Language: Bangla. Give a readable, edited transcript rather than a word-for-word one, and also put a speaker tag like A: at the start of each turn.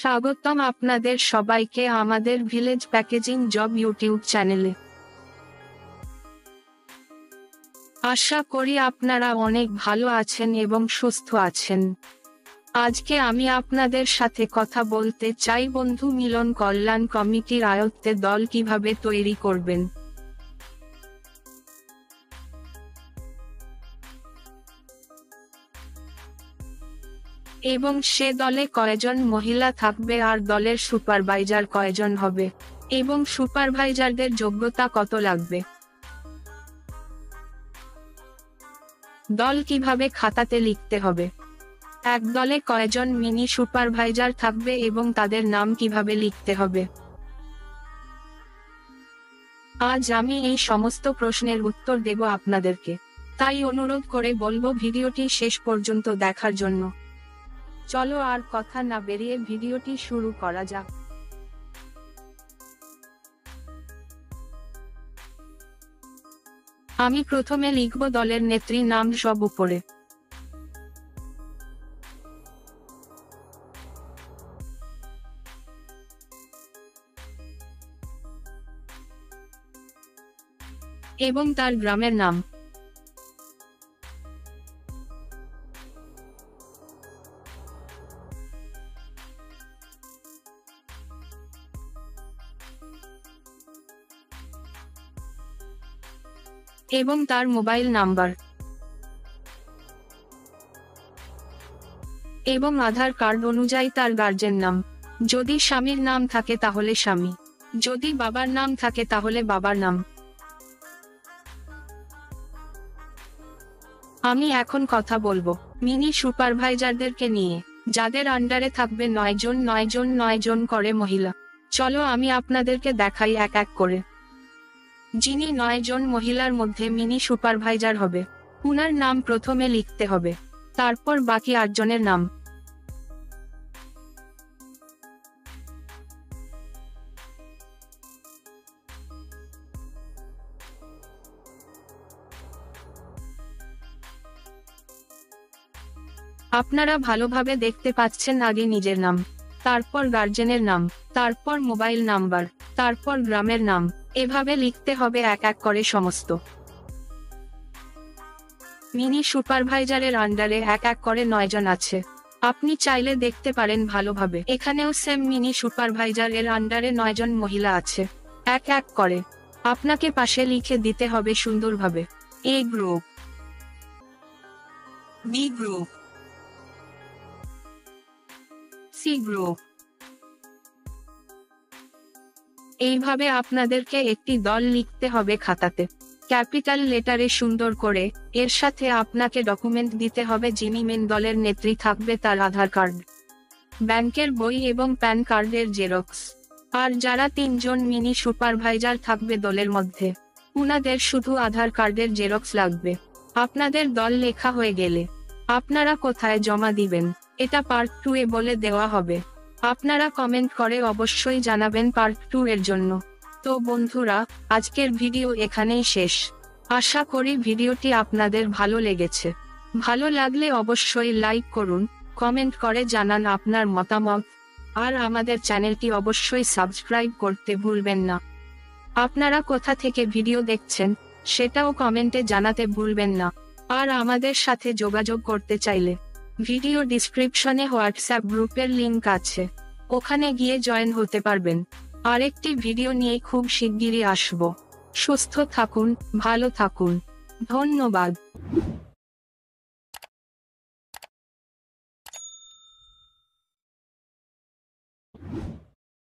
A: স্বাগতম আপনাদের সবাইকে আমাদের ভিলেজ প্যাকেজিং জব ইউটিউব চ্যানেলে। আশা করি আপনারা অনেক ভালো আছেন এবং সুস্থ আছেন। আজকে আমি আপনাদের সাথে কথা বলতে চাই বন্ধু মিলন কল্যাণ কমিটির আয়ত্তে দল কিভাবে তৈরি করবেন এবং সে দলে কয়জন মহিলা থাকবে আর দলের সুপারভাইজার কয়জন হবে এবং সুপারভাইজারদের যোগ্যতা কত লাগবে। দল কিভাবে খাতাতে লিখতে হবে, এক দলে কয়জন মিনি সুপারভাইজার থাকবে এবং তাদের নাম কিভাবে লিখতে হবে। আজ আমি এই সমস্ত প্রশ্নের উত্তর দেব আপনাদেরকে, তাই অনুরোধ করে বলবো ভিডিওটি শেষ পর্যন্ত দেখার জন্য। চলো আর কথা না বেরিয়ে ভিডিওটি শুরু করা যাক। আমি প্রথমে লিখব দলের নেত্রী নাম সব উপরে। এবং তার গ্রামের নাম। এবং তার মোবাইল নাম্বার। এবং আধার কার্ড অনুযায়ী তার গার্জেন নাম। যদি স্বামীর নাম থাকে তাহলে স্বামী, যদি বাবার নাম থাকে তাহলে বাবার নাম। আমি এখন কথা বলবো মিনি সুপারভাইজারদেরকে নিয়ে, যাদের আন্ডারে থাকবে 9 জন করে মহিলা। চলো আমি আপনাদেরকে দেখাই এক এক করে। যিনি 9 জন মহিলার মধ্যে মিনি সুপারভাইজার হবে, উনার নাম প্রথমে লিখতে হবে, তারপর বাকি 8 জনের নাম। আপনারা ভালোভাবে দেখতে পাচ্ছেন, আগে নিজের নাম, তারপর গার্জেনের নাম, তারপর মোবাইল নাম্বার, তারপর গ্রামের নাম। এভাবে লিখতে হবে এক এক করে সমস্ত। মিনি সুপারভাইজারের আন্ডারে এক এক করে 9 জন আছে। আপনি চাইলে দেখতে পারেন ভালোভাবে, এখানেও সেম মিনি সুপারভাইজার এর আন্ডারে 9 জন মহিলা আছে। এক এক করে আপনাকে পাশে লিখে দিতে হবে সুন্দরভাবে। A group, B group, C group. এইভাবে আপনাদেরকে একটি দল লিখতে হবে খাতাতে, ক্যাপিটাল লেটারে সুন্দর করে। এর সাথে আপনাকে ডকুমেন্ট দিতে হবে যিনি মেন দলের নেত্রী থাকবে তার আধার কার্ড, ব্যাংকের বই এবং প্যান কার্ডের জেরক্স। আর যারা 3 জন মিনি সুপারভাইজার থাকবে দলের মধ্যে, উনাদের শুধু আধার কার্ডের জেরক্স লাগবে। আপনাদের দল লেখা হয়ে গেলে আপনারা কোথায় জমা দিবেন এটা পার্ট 2 এ বলে দেওয়া হবে। আপনারা কমেন্ট করে অবশ্যই জানাবেন পার্ট 2 এর জন্য। তো বন্ধুরা, আজকের ভিডিও এখানেই শেষ। আশা করি ভিডিওটি আপনাদের ভালো লেগেছে। ভালো লাগলে অবশ্যই লাইক করুন, কমেন্ট করে জানান আপনার মতামত, আর আমাদের চ্যানেলটি অবশ্যই সাবস্ক্রাইব করতে ভুলবেন না। আপনারা কোথা থেকে ভিডিও দেখছেন সেটাও কমেন্টে জানাতে ভুলবেন না। আর আমাদের সাথে যোগাযোগ করতে চাইলে ভিডিও ডিসক্রিপশনে হোয়াটসঅ্যাপ গ্রুপের লিংক আছে, ওখানে গিয়ে জয়েন হতে পারবেন। আরেকটি ভিডিও নিয়ে খুব শিগগিরই আসব। সুস্থ থাকুন, ভালো থাকুন, ধন্যবাদ।